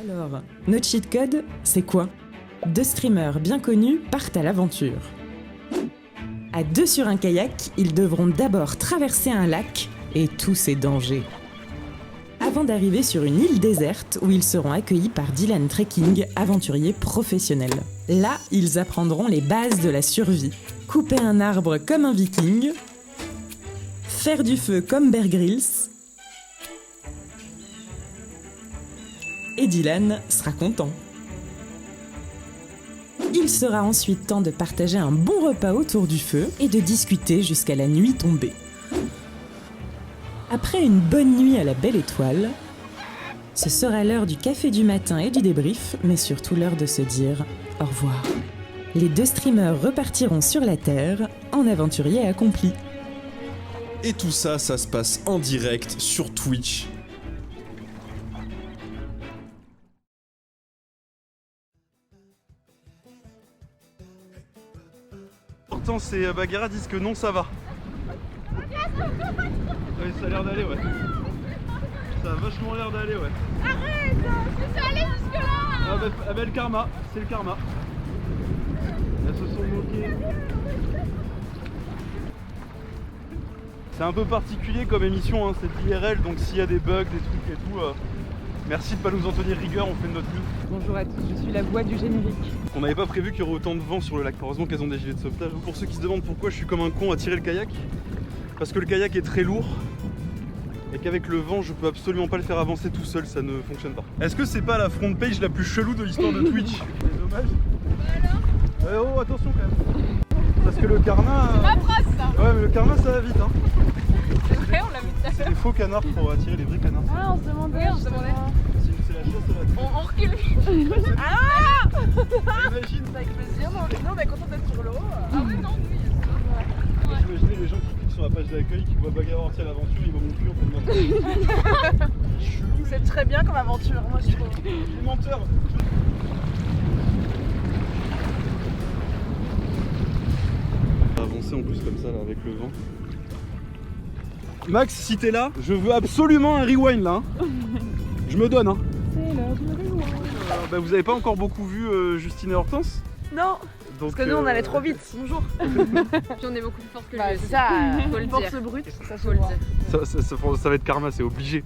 Alors, notre cheat code, c'est quoi? Deux streamers bien connus partent à l'aventure. À deux sur un kayak, ils devront d'abord traverser un lac et tous ses dangers. Avant d'arriver sur une île déserte où ils seront accueillis par Dylan Trekking, aventurier professionnel. Là, ils apprendront les bases de la survie. Couper un arbre comme un viking, faire du feu comme Bear Grylls, et Dylan sera content. Il sera ensuite temps de partager un bon repas autour du feu et de discuter jusqu'à la nuit tombée. Après une bonne nuit à la belle étoile, ce sera l'heure du café du matin et du débrief, mais surtout l'heure de se dire au revoir. Les deux streamers repartiront sur la Terre en aventurier accompli. Et tout ça, ça se passe en direct sur Twitch. Hortense et Bagheera disent que non, ça va. Oui, ça a l'air d'aller, ouais. Ça a vachement l'air d'aller, ouais. Arrête, je suis allée jusque là. Ah bah le karma, c'est le karma. Elles se sont moquées. C'est un peu particulier comme émission, hein, c'est IRL, donc s'il y a des bugs, des trucs et tout, merci de pas nous en tenir rigueur, on fait de notre mieux. Bonjour à tous, je suis la voix du générique. On n'avait pas prévu qu'il y aurait autant de vent sur le lac, heureusement qu'elles ont des gilets de sauvetage. Pour ceux qui se demandent pourquoi je suis comme un con à tirer le kayak, parce que le kayak est très lourd et qu'avec le vent je peux absolument pas le faire avancer tout seul, ça ne fonctionne pas. Est-ce que c'est pas la front page la plus chelou de l'histoire de Twitch? C'est dommage. Oh attention quand même. Parce que le karma... C'est ma phrase ça. Ouais mais le karma ça va vite hein. C'est vrai, on l'a vu tout à C'est l'heure. des faux canards pour attirer les vrais canards. Ah, on se demandait. Oui, on se demandait. C'est la chasse à la... On recule. Ah Imagine. Avec plaisir, non, on est content d'être sur le haut. Ah ouais, non, oui. J'imaginais les gens qui cliquent sur la page d'accueil, qui voient Bagheera partir à l'aventure, ils vont mon cul en train de C'est très bien comme aventure, moi je trouve. Les menteurs. On va avancer en plus comme ça là avec le vent. Max, si t'es là, je veux absolument un rewind là. Hein. Je me donne hein. C'est l'heure du rewind. Bah, vous avez pas encore beaucoup vu Justine et Hortense? Non, Donc, parce que nous on allait trop vite. Bonjour. Puis on est beaucoup plus forte que lui. Bah, aussi. c'est ça, Faut le force dire. brute, ça se Faut le voit. dire. ça va être karma, c'est obligé.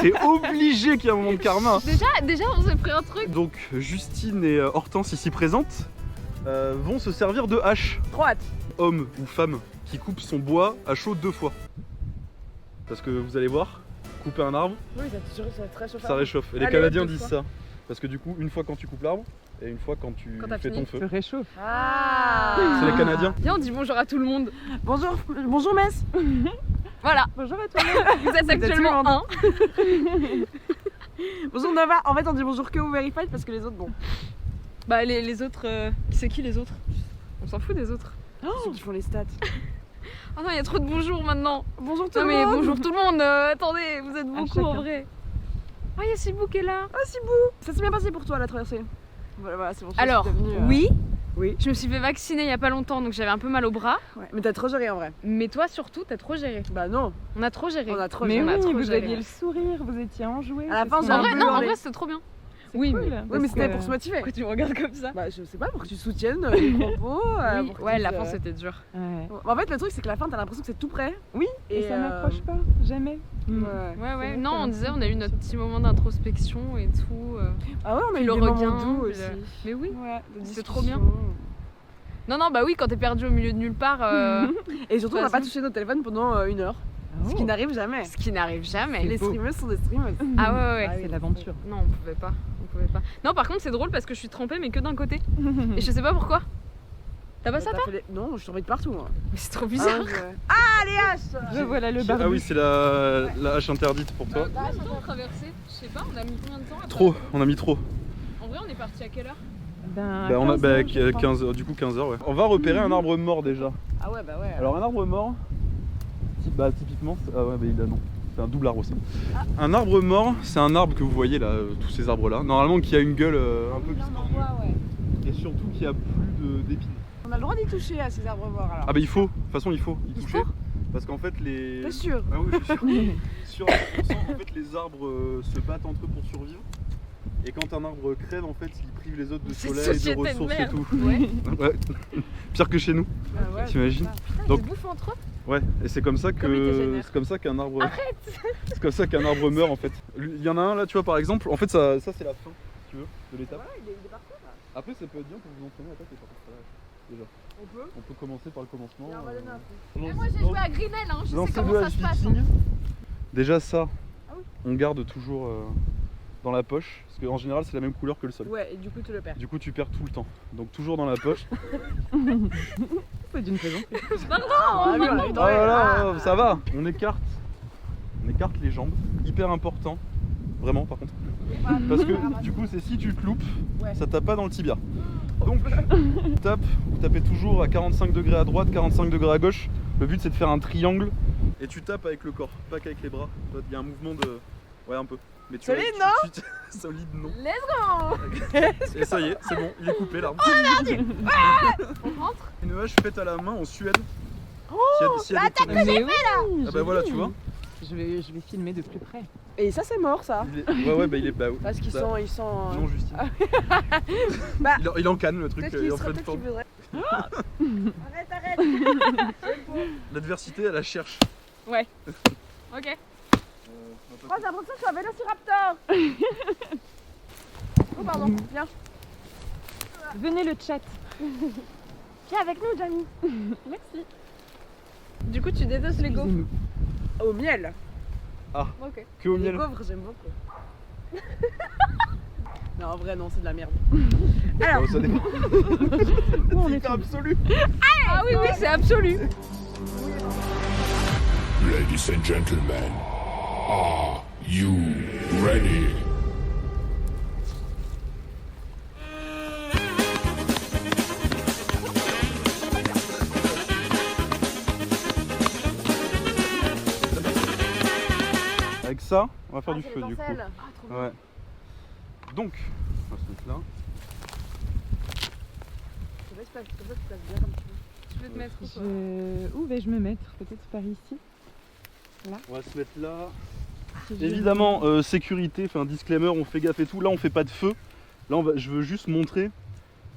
C'est obligé qu'il y ait un moment de karma. Déjà, on s'est pris un truc. Donc Justine et Hortense ici présentes vont se servir de hache. Trop hâte. Homme ou femme qui coupe son bois à chaud 2 fois. Parce que vous allez voir, couper un arbre, Oui, ça très chauffant. ça réchauffe. Et les Allez, Canadiens 2 disent fois. ça. Parce que du coup, une fois quand tu coupes l'arbre et une fois quand tu Quand t'as fais fini. ton feu. Se réchauffe. Ah. C'est les Canadiens. Viens, on dit bonjour à tout le monde. Bonjour Metz. Voilà. Bonjour à tout le monde. Vous êtes Vous êtes actuellement tout le un. Bonjour Nova. En fait, on dit bonjour que au Verified parce que les autres, bon. Bah, les autres. C'est qui les autres? On s'en fout des autres. Ceux qui font les stats. Ah non, il y a trop de bonjour maintenant. Bonjour tout Non, le mais monde. bonjour tout le monde. Attendez, vous êtes beaucoup en chacun. vrai. Ah, il y a Sibou qui est là. Ah, si beau. Ça s'est bien passé pour toi la traversée. Voilà, c'est bon. Alors, je suis devenue, oui. Oui. Je me suis fait vacciner il y a pas longtemps, donc j'avais un peu mal au bras. Ouais. Mais t'as trop géré en vrai. Mais toi surtout, t'as trop géré. Bah non. On a trop géré. On a trop Mais géré. on a oui, trop vous géré. aviez le sourire, vous étiez enjoué. À la fin, c'est j'ai En un vrai, peu non, en hurlé. vrai, c'était trop bien. c'est oui, cool. mais- Oui, parce mais c'était que- pour se motiver. Pourquoi tu me regardes comme ça? Bah, je sais pas, pour que tu soutiennes les propos. Oui, pour que ouais, tu la te- fin c'était dur. Ouais. En fait, le truc, c'est que la fin, t'as l'impression que c'est tout prêt. Oui, et Et, ça n'approche pas, jamais. Ouais. Ouais, ouais. vrai Non, que on la disait, fin, on a eu c'est notre sûr. petit moment d'introspection et tout. Ah ouais, on a Puis eu le des regain, moments doux puis aussi. Mais oui. Ouais, de C'est trop discussion. Non, non, bah oui, quand t'es perdu au milieu de nulle part, Et surtout, on n'a pas Vas-y. touché notre téléphone pendant 1 heure. Ce qui n'arrive jamais. ce qui n'arrive jamais. Les beau. streamers sont des streamers. Ah ouais, ouais. Ah oui. C'est l'aventure. Non, on pouvait pas. On pouvait pas. Non, par contre, c'est drôle parce que je suis trempée, mais que d'un côté. Et je sais pas pourquoi. T'as pas ça, T'as toi? fait des- Non, je suis tombée de partout. Moi. Mais c'est trop bizarre. Ah, les haches. Je voilà le barbu. Ah oui, c'est la hache interdite pour toi. Bah, on a traversé, je sais pas, on a mis combien de temps à Trop, on a mis trop. En vrai, on est parti à quelle heure? Ben, Bah, on a 15 heures, je crois. 15 heures, du coup 15 heures ouais. On va repérer un arbre mort déjà. Ah ouais, bah ouais. Alors un arbre mort, bah typiquement, ah ouais bah il a non. C'est un double arbre aussi. Un arbre mort, c'est un arbre que vous voyez là, tous ces arbres là. Normalement qui a une gueule un peu biscornue. Et surtout qui a plus d'épines. On a le droit d'y toucher à ces arbres morts alors. Ah bah il faut, de toute façon il faut y toucher. Parce qu'en fait les... T'es sûr? Ah oui je suis sûr. Sur 100%, en fait les arbres se battent entre eux pour survivre. Et quand un arbre crève, en fait, il prive les autres de C'est soleil, de société de ressources et merde. tout. Ouais. Ouais. Pire que chez nous, Ah ouais. t'imagines? Putain, Donc- ils bouffent entre eux. Ouais, et c'est comme ça Comme ils que dégénèrent. c'est comme ça qu'un arbre. C'est comme ça qu'un arbre meurt en fait. Il y en a un là, tu vois par exemple. En fait, ça c'est la fin, si tu veux, de l'étape. Ouais, il est partout là. Après, ça peut être bien pour vous entraîner à attaquer par contre. Déjà, On peut. on peut commencer par le commencement. Et on va donner un peu. Et moi j'ai joué à Greenell, hein. Je sais comment ça se passe. Hein. Déjà ça, Ah oui. on garde toujours dans la poche, parce qu'en général c'est la même couleur que le sol. Ouais, et du coup tu le perds. Du coup, tu perds tout le temps. Donc toujours dans la poche. C'est d'une présence. Pardon. Ah oui, on a eu Oh droit. là là, ça va. On écarte les jambes. Hyper important, vraiment par contre. Parce que du coup, c'est si tu te loupes, Ouais. ça tape pas dans le tibia. Donc, vous tapez toujours à 45 degrés à droite, 45 degrés à gauche. Le but c'est de faire un triangle et tu tapes avec le corps, pas qu'avec les bras. Il y a un mouvement de. Ouais, un peu. Mais tu Solide, Solide, non. Let's go. Et ça y est, c'est bon, il est coupé l'arbre. On rentre. Une hache faite à la main en Suède. Si elle est Mais oui, Ah bah voilà, tu vois. Je vais filmer de plus près. Et ça c'est mort ça. Ouais, bah il est. Bah, Parce qu'ils bah, sont. Non, Justine. Bah, Il en canne le truc, peut-être il qu'il est en serait pleine peut-être qu'il forme. voudrait. Arrête. L'adversité, elle la cherche. Ok. Oh, j'ai l'impression que je suis un vélociraptor. Oh pardon, viens. Venez le chat. Viens avec nous, Jamie. Merci. Du coup, tu détestes les gaufres. Au miel. Ok. Que au Les miel. gaufres, j'aime beaucoup. Non, en vrai, non, c'est de la merde. Oh, ça dépend. Où on C'est est hyper absolu. Ah oui, c'est absolu. Ladies and gentlemen, are you ready? Avec ça, on va faire du c'est feu du coup. l'étincelle. Ah, trop bien. Ouais. Donc, on va se mettre là. Je sais pas, comme ça, tu places bien un petit peu. Je vais te mettre où toi Où vais-je me mettre? Peut-être par ici. On va se mettre là. Si je- Évidemment, sécurité, enfin disclaimer, on fait gaffe et tout. Là, on fait pas de feu. Là, je veux juste montrer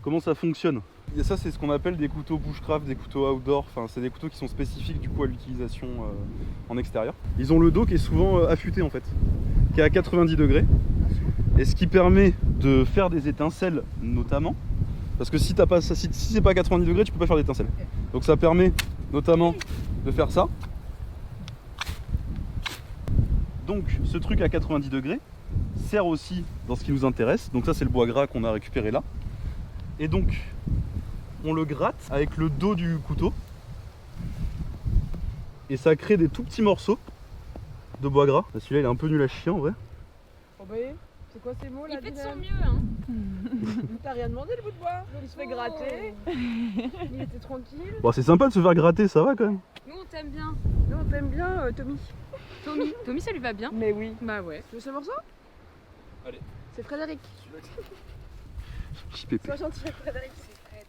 comment ça fonctionne. Et ça, c'est ce qu'on appelle des couteaux bushcraft, des couteaux outdoor. Enfin, c'est des couteaux qui sont spécifiques du coup à l'utilisation en extérieur. Ils ont le dos qui est souvent affûté en fait, qui est à 90 degrés. Et ce qui permet de faire des étincelles notamment. Parce que si t'as pas ça, si c'est pas à 90 degrés, tu peux pas faire d'étincelles. Donc ça permet notamment de faire ça. Donc ce truc à 90 degrés sert aussi dans ce qui nous intéresse. Donc ça c'est le bois gras qu'on a récupéré là. Et donc on le gratte avec le dos du couteau. Et ça crée des tout petits morceaux de bois gras. Celui-là il est un peu nul à chier en vrai. Oh bah, c'est quoi ces mots là? Il fait de son Dylan mieux, hein. T'as rien demandé le bout de bois? Il se fait gratter. Il était tranquille. Bon c'est sympa de se faire gratter, ça va quand même. Nous, on t'aime bien. Nous on t'aime bien, Tommy. Tommy, ça lui va bien. Mais oui. Bah ouais. Tu veux ce morceau? Allez. C'est Frédéric. JPP. Sois gentil avec Frédéric, c'est Fred.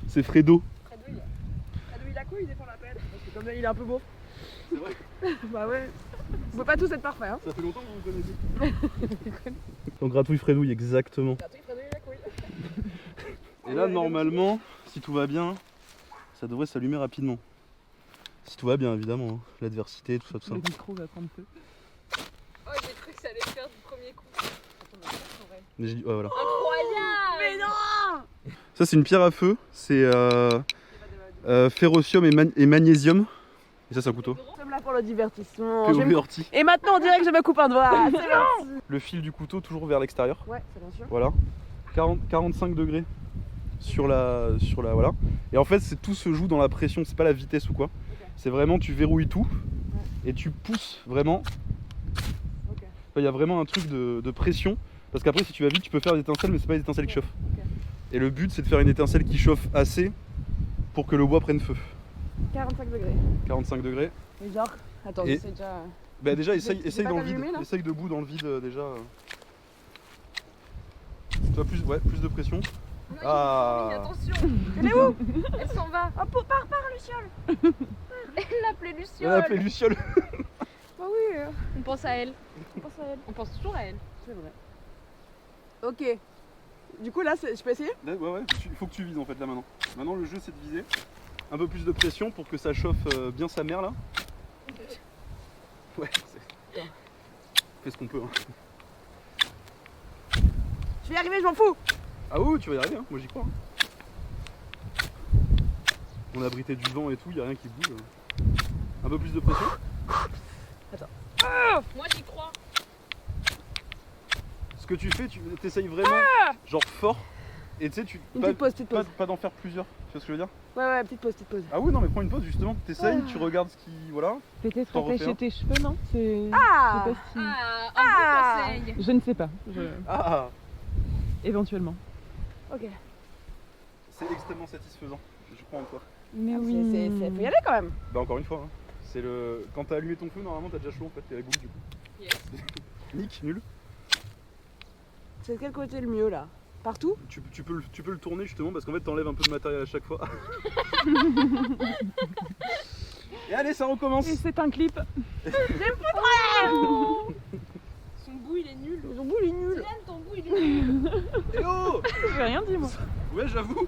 C'est Fredo. Fredouille. Fredouille la couille, il défend la peine. Parce que comme il est un peu beau. C'est vrai. Bah ouais. On peut pas tous être parfaits, hein. Ça fait longtemps que vous me connaissez. Donc gratouille Fredouille, exactement. Frédéric, Fredouille la couille. Et là, normalement, si tout va bien, ça devrait s'allumer rapidement. Si tout va bien, évidemment. hein. L'adversité, tout ça. Le micro va prendre feu. Oh, j'ai cru que ça allait faire du premier coup. Mais j'ai dit, ouais, voilà. Incroyable. Mais non! Ça, c'est une pierre à feu. C'est ferrocium et magnésium. Et ça, c'est un couteau. Nous sommes là pour le divertissement. Que Je vais me- ortie. Et maintenant, on dirait que je me coupe un doigt. C'est parti. Le fil du couteau toujours vers l'extérieur. Ouais, c'est bien sûr. Voilà. 45 degrés sur la voilà. Et en fait, tout se joue dans la pression. C'est pas la vitesse ou quoi. C'est vraiment, tu verrouilles tout et tu pousses vraiment. Ok. Il y a vraiment un truc de pression. Parce qu'après, si tu vas vite, tu peux faire des étincelles, mais c'est pas des étincelles qui chauffent. Ok. Et le but, c'est de faire une étincelle qui chauffe assez pour que le bois prenne feu. 45 degrés. 45 degrés. Mais genre, attends, Et- c'est déjà. Bah déjà, Tu essaye fais pas dans le vide. t'allumer, là Essaye debout dans le vide déjà. Toi, plus de pression. Ah. Attention. Elle est où? Elle s'en va. Ah, pars, Luciole. Elle l'appelait On Luciole. a appelé Luciole. Bah oui, On pense à elle. on pense à elle. On pense toujours à elle. C'est vrai. Ok. Du coup là, je peux essayer? Là, ouais, il faut que tu vises en fait là maintenant. Maintenant le jeu c'est de viser. Un peu plus de pression pour que ça chauffe bien sa mère là. Ouais, c'est... On fait ce qu'on peut. Hein. Je vais y arriver, je m'en fous. Ah oui, tu vas y arriver, hein. Moi j'y crois. Hein. On a abrité du vent et tout, y a rien qui bouge. Un peu plus de pression. Moi j'y crois. Ce que tu fais, tu essayes vraiment, genre fort. Et tu sais, Une petite pause, petite pause. pas d'en faire plusieurs. Tu vois ce que je veux dire? Ouais, petite pause, petite pause. Ah oui, non, mais prends une pause justement. T'essayes, tu regardes ce qui. Voilà. Peut-être T'en refais attacher un. tes cheveux, non? C'est Ah c'est pas si... Un bon conseil. Je ne sais pas. Ah, Éventuellement. Ok. c'est extrêmement satisfaisant. Je crois en toi. Mais Faut oui. y aller quand même. Bah, encore une fois, hein. C'est le. Quand t'as allumé ton feu, normalement t'as déjà chaud en fait, t'es la boule du coup. Yes. Nick, nul. C'est de quel côté le mieux là? Partout? Tu peux le tourner justement parce qu'en fait t'enlèves un peu de matériel à chaque fois. Et allez, ça recommence. Et c'est un clip. Son bout il est nul. Son bout il est nul. Dylan, ton bout il est nul. Eh oh. J'ai rien dit, moi. Ouais, j'avoue.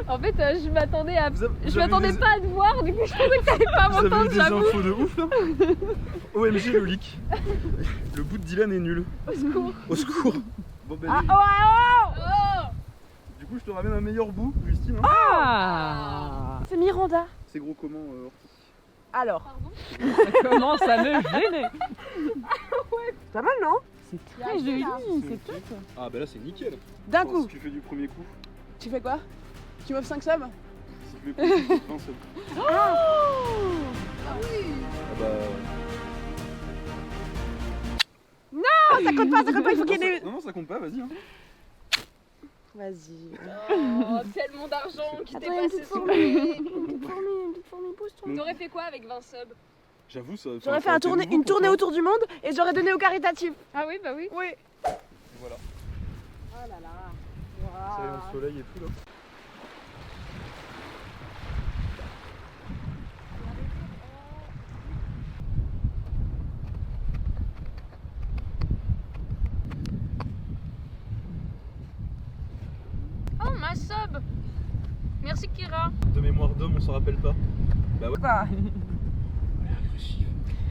En fait, je m'attendais à. Vous avez- Je vous avez m'attendais des- pas à te voir, du coup je pensais que t'allais pas Vous avez m'entendre, eu des j'avoue. infos de ouf là. OMG le leak. Le bout de Dylan est nul. Au secours. Au secours. Bon ben, Ah, oh, Oh. du coup je te ramène un meilleur bout, Justine. Hein. Ah, c'est Miranda. C'est gros comment Orti? Alors, Pardon. ça commence à me gêner. c'est pas mal non? C'est très joli, c'est top. Ah bah là c'est nickel. D'un Bon, coup, Si tu fais du premier coup, tu fais quoi? Tu m'offres 5 subs? si tu fais plus, c'est 20 subs. Ah bah. Ah, ça compte pas, il faut qu'il y ait des... Non, ça compte pas, vas-y. Hein. Vas-y. Oh, tellement d'argent qui t'est Attends, il y a une passé petite sous fourmi. le nez. Une petite fourmi pousse toi. T'aurais fait quoi avec 20 subs? J'avoue, ça. J'aurais fait une tournée autour du monde et j'aurais donné au caritatif. Ah oui, bah oui. Oui. Voilà. Oh là là. C'est rayon de soleil et tout là. Oh, ma sub. Merci Kira. De mémoire d'homme, on s'en rappelle pas. Bah ouais. Quoi?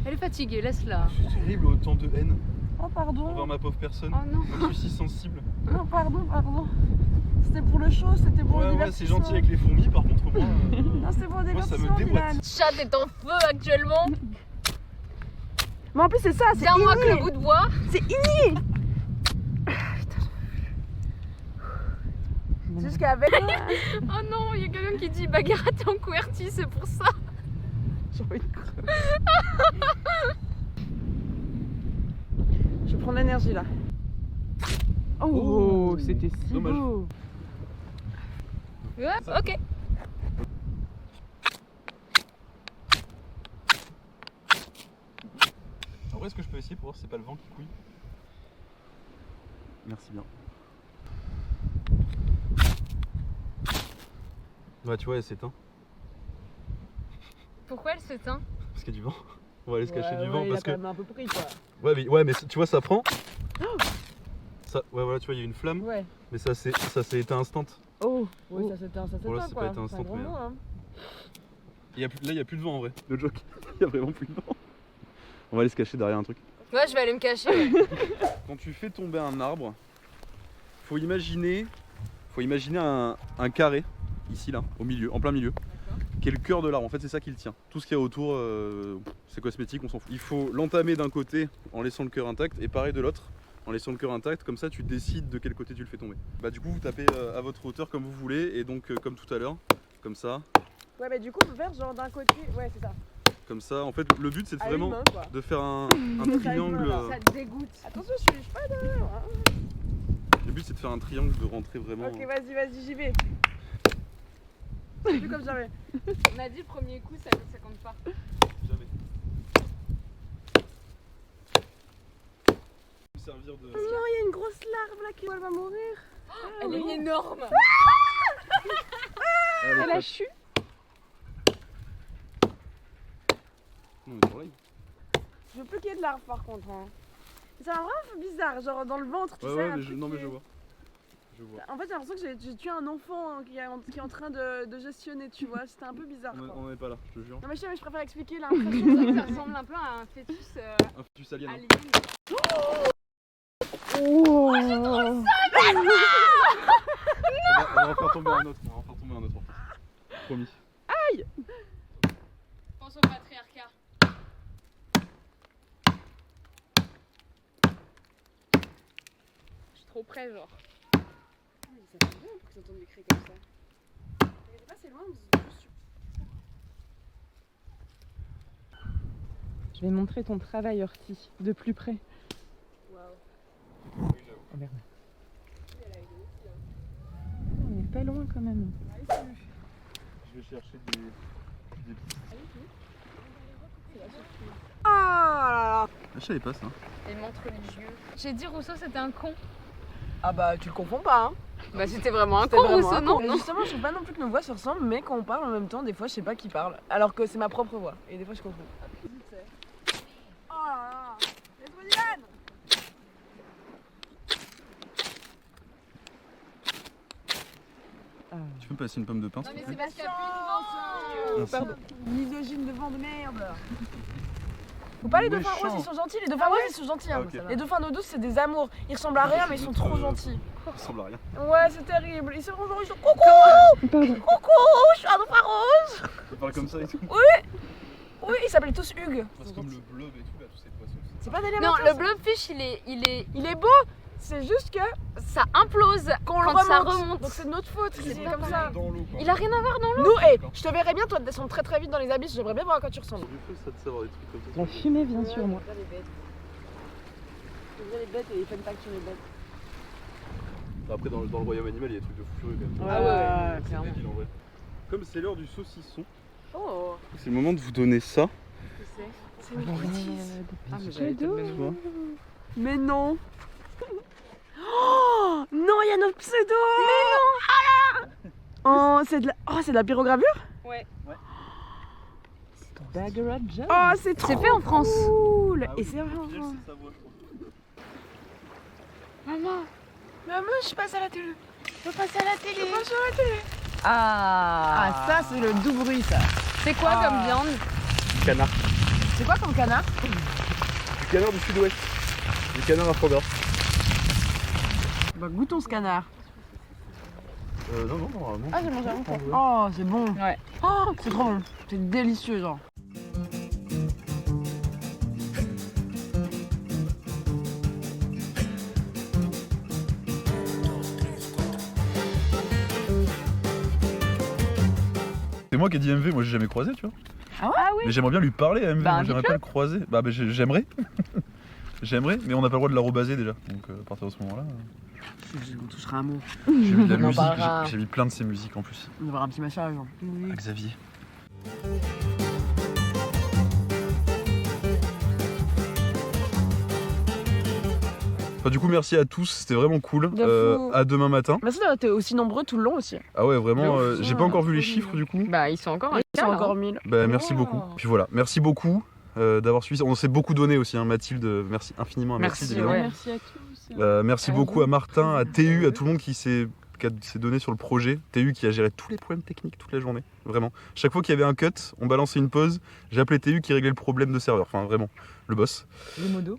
Elle est fatiguée, laisse-la. C'est terrible autant de haine Oh pardon. envers ma pauvre personne. Oh non. Je suis si sensible. Non, pardon. C'était pour le show, c'était pour le Ouais, divertissement. c'est gentil avec les fourmis, par contre, moi. Non, c'était pour le Moi, ça me divertissement, déboîte. Dylan. Chat est en feu actuellement. Mais en plus, c'est ça, c'est Viens-moi que le inné. bout de bois. C'est inné. C'est juste qu'avec. Oh non, il y a quelqu'un qui dit Bagheera t'es en QWERTY, c'est pour ça. J'ai envie de crever. Je prends l'énergie là. Oh, c'était si Dommage. beau. Ouais, ok. En vrai, est-ce que je peux essayer pour voir si c'est pas le vent qui couille? Merci bien. Ouais, tu vois, elle s'éteint. Pourquoi elle s'éteint? Parce qu'il y a du vent. On va aller se cacher du vent il parce a que. quand même un peu pris quoi. Ouais, mais tu vois, ça prend. Ça, ouais, voilà, tu vois, il y a une flamme, Ouais. mais ça s'est éteint instant. Oh, Oui, ça s'éteint, Voilà, c'est quoi. pas été C'est un instant, gros mais, mot, hein. Là, il n'y a plus de vent en vrai. Le joke, il n'y a vraiment plus de vent. On va aller se cacher derrière un truc. Ouais, je vais aller me cacher. Ouais. Quand tu fais tomber un arbre, faut imaginer un carré, ici là, au milieu, en plein milieu, qui est le cœur de l'arbre. En fait, c'est ça qui le tient. Tout ce qu'il y a autour, c'est cosmétique, on s'en fout. Il faut l'entamer d'un côté en laissant le cœur intact, et pareil de l'autre, en laissant le cœur intact. Comme ça, tu décides de quel côté tu le fais tomber. Bah du coup, vous tapez à votre hauteur comme vous voulez, et donc comme tout à l'heure, comme ça. Ouais, mais du coup, faire genre d'un côté. Ouais, c'est ça. Comme ça, en fait, le but c'est À vraiment une main, quoi. de faire un triangle. Ça te dégoûte. Attention, je suis pas derrière. Hein. Le but c'est de faire un triangle, de rentrer vraiment. Ok, vas-y, j'y vais. C'est plus comme jamais. On a dit le premier coup, ça compte pas. Jamais. Servir de. Non, il y a une grosse larve là qui elle va mourir. Elle est énorme. Elle a chu. Non, mais sur live. Je veux plus qu'il y ait de larve par contre. Hein. Ça m'a vraiment fait bizarre, genre dans le ventre, tu Ouais, sais. ouais, un mais truc non, mais qui- je vois. Je vois. En fait, j'ai l'impression que j'ai tué un enfant qui est en train de gestionner, tu vois. C'était un peu bizarre. On n'en est pas là, je te jure. Non mais je préfère expliquer là. Ça ressemble un peu à un fœtus Un fœtus alien. alien. Oh, On va en faire tomber un autre. Promis. Pense au patriarcat. Je suis trop près, genre. Ça fait bien pour qu'ils entendent des cris comme ça. Il était pas assez loin, juste. Je vais montrer ton travail, Horty, de plus près. Waouh. Oh merde. On est pas loin quand même. Je vais chercher des... Ah là là. Je savais pas ça. Les montres religieux. J'ai dit Rousseau c'était un con. Ah bah tu le confonds pas hein. Bah c'était vraiment un C'était con vraiment Rousseau, un non, con. Et non. justement je trouve pas non plus que nos voix se ressemblent, mais quand on parle en même temps, des fois je sais pas qui parle. Alors que c'est ma propre voix. Et des fois je confonds. Oh là là. Laisse-moi Dylan. Tu peux me passer une pomme de pain Non s'il mais te c'est plaît? parce qu'il y a plus de vent. Pardon. Misogyne de vent de merde. Faut pas les dauphins Méchant. roses, ils sont gentils. Les dauphins roses, ils sont gentils. Hein. Ok. Les dauphins d'eau douce, c'est des amours. Ils ressemblent à rien, mais ils sont trop gentils. Ça ressemble à rien. Ouais, c'est terrible. Ils sont genre, ils sont coucou. Coucou, je suis un dauphin rose. Tu parles comme ça et tout. Oui, ils s'appellent tous Hugues. C'est comme le blob et tout, là, tous ces poissons. C'est pas des Non, amateurs, le blobfish il est beau. C'est juste que ça implose qu'on le quand ça remonte. remonte. Donc c'est de notre faute. C'est C'est pas comme ça. Dans l'eau, quoi. Il a rien à voir dans l'eau. Nous, je te verrais bien toi descendre très très vite dans les abysses. J'aimerais bien voir à quoi tu ressembles. C'est du feu, ça, de savoir des trucs comme ça. La fumée vient sur moi. Les bêtes. Les bêtes et les fun facts sur les bêtes. Après, dans le royaume animal, il y a des trucs de fou furieux quand même. Ah ouais, C'est clairement. débile en vrai. Comme c'est l'heure du saucisson, Oh, c'est le moment de vous donner ça. c'est une bêtise. Ah, mais Tu vois? Mais non. Oh non, il y a notre pseudo. Mais non. Oh, c'est de la pyrogravure. Bagheera Joe. Oh, c'est trop C'est fait en France. cool. Ah Et oui, c'est vrai en Gilles, France. c'est sa voix, je crois. Maman, je passe à la télé. Je peux passer à la télé. Je passe à la télé. Ah, Ah, ça c'est le doux bruit ça. C'est quoi Ah. comme viande? Du canard. C'est quoi comme canard? Du canard du sud-ouest. Du canard à fondeur. Bah goûtons ce canard. Non, normalement. Ah j'ai mangé avant toi. Oh c'est bon. Ouais. Oh c'est trop bon. C'est délicieux genre. C'est moi qui ai dit MV, moi j'ai jamais croisé, tu vois. Ah ouais? Ah oui. Mais j'aimerais bien lui parler à MV, Bah, moi j'aimerais pas le croiser. Bah, j'aimerais. J'aimerais, mais on n'a pas le droit de l'arrobaser déjà. Donc à partir de ce moment-là, On touchera un mot. j'ai mis de la On en musique, parlera. j'ai mis plein de ses musiques en plus. On va avoir un petit machin genre. À Xavier. Enfin, du coup, merci à tous, c'était vraiment cool. De fou. À demain matin. Merci d'avoir été aussi nombreux tout le long aussi. Ah ouais, vraiment, De fou. j'ai pas encore vu les chiffres du coup. Bah ils sont encore Ils sont encore 1000. Bah, merci beaucoup. Puis voilà, merci beaucoup d'avoir suivi. On s'est beaucoup donné aussi, hein, Mathilde. Merci infiniment à Merci, Mathilde. évidemment. ouais. Merci à tous. Merci beaucoup à Martin, à TU, à tout le monde qui s'est donné sur le projet. TU qui a géré tous les problèmes techniques toute la journée, vraiment. Chaque fois qu'il y avait un cut, on balançait une pause. J'ai appelé TU qui réglait le problème de serveur. Enfin, vraiment, le boss. Les modos.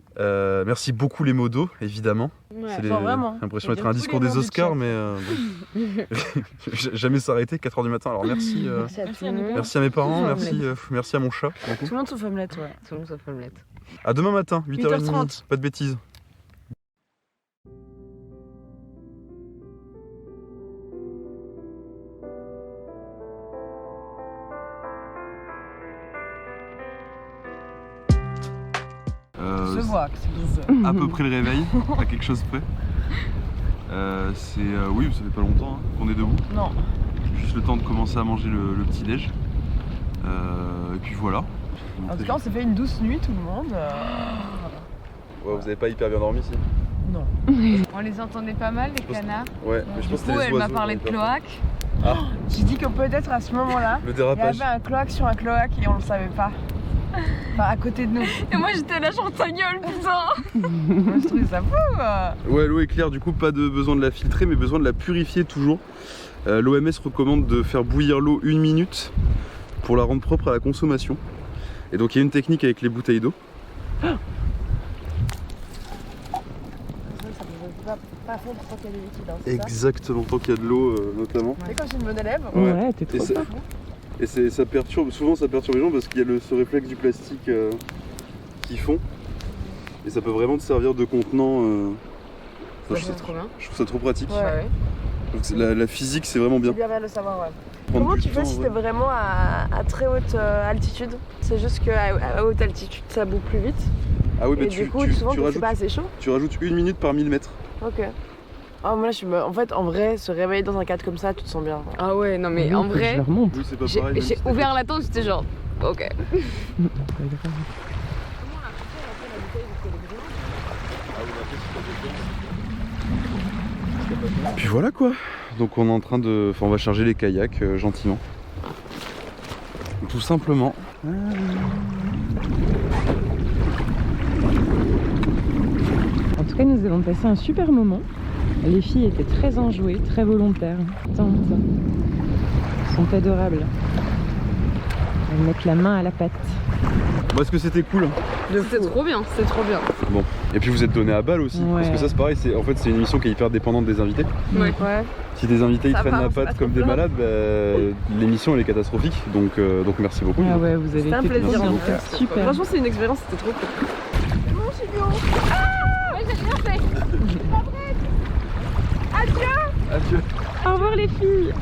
Merci beaucoup les modos, évidemment. C'est Genre vraiment. j'ai l'impression Faut d'être un dire discours tous les des noms du Oscars, chat. mais bon. Jamais s'arrêter, 4h du matin. Alors merci, Merci à tout le monde. merci à mes parents, Merci. merci à mon chat. beaucoup. Tout le monde sauf Omelette, ouais. Tout le monde sauf Omelette. À demain matin, 8h30. 8h30. Pas de bêtises. Se voit que c'est 12 heures. À peu près le réveil, à quelque chose près. Oui, ça fait pas longtemps hein, qu'on est debout. Non. Juste le temps de commencer à manger le petit déj. Et puis voilà. En tout cas, on s'est fait une douce nuit tout le monde. Ouais, vous avez pas hyper bien dormi ici. Non. On les entendait pas mal les pense- canards. Ouais, mais je Du pense que coup c'était les elle m'a oiseaux, parlé de j'avais peur. cloaque. J'ai dit que peut-être à ce moment-là, Le il y dérapage. avait un cloaque sur un cloaque et on le savait pas. Enfin, à côté de nous. Et moi j'étais là, genre ta gueule, putain. Moi, je trouvais ça fou. Ouais, l'eau est claire, du coup, pas de besoin de la filtrer, mais besoin de la purifier toujours. L'OMS recommande de faire bouillir l'eau 1 minute pour la rendre propre à la consommation. Et donc, il y a une technique avec les bouteilles d'eau. Pas fondre tant qu'il y a des liquides, hein, c'est Exactement, tant qu'il y a de l'eau, notamment. ça. Et quand j'ai une bonne élève, Ouais, t'es Et trop ça- fort. Et ça perturbe, souvent ça perturbe les gens parce qu'il y a ce réflexe du plastique qui fond. Et ça peut vraiment te servir de contenant. Enfin, C'est trop bien. je trouve ça trop pratique. ouais. Donc la physique c'est vraiment bien. C'est bien de le savoir, ouais. Prendre Comment du tu fais temps, si ouais. t'es vraiment à très haute altitude? C'est juste qu'à haute altitude ça bout plus vite. Ah oui, bah Et du coup, souvent tu c'est rajoutes, pas assez chaud. tu rajoutes 1 minute par 1000 mètres. Ok. Oh, moi là, en fait, en vrai, se réveiller dans un cadre comme ça, tu te sens bien. Ah ouais, non mais Oui, en faut que je vrai, la remonte. Oui, c'est pas j'ai pareil. même j'ai si t'as ouvert la tente, j'étais genre, ok. Pas grave. Puis voilà quoi. Donc on est en train de. Enfin on va charger les kayaks gentiment. Tout simplement. En tout cas, nous avons passé un super moment. Les filles étaient très enjouées, très volontaires. Attends, ça. Elles sont adorables. Elles mettent la main à la pâte. Bon, est-ce que c'était cool? C'était trop bien, c'était trop bien. Bon. Et puis vous êtes donné à balle aussi. Ouais. Parce que ça c'est pareil, en fait c'est une émission qui est hyper dépendante des invités. Ouais. Ouais. Si des invités ils Ça traînent va, la c'est pas patte trop comme des plat. malades, bah, l'émission elle est catastrophique. Donc merci beaucoup. Ah ouais, vous avez C'était un été plaisir, trop en bien. tout cas. Super. Franchement, c'est une expérience, c'était trop cool. Adieu. Au revoir les filles.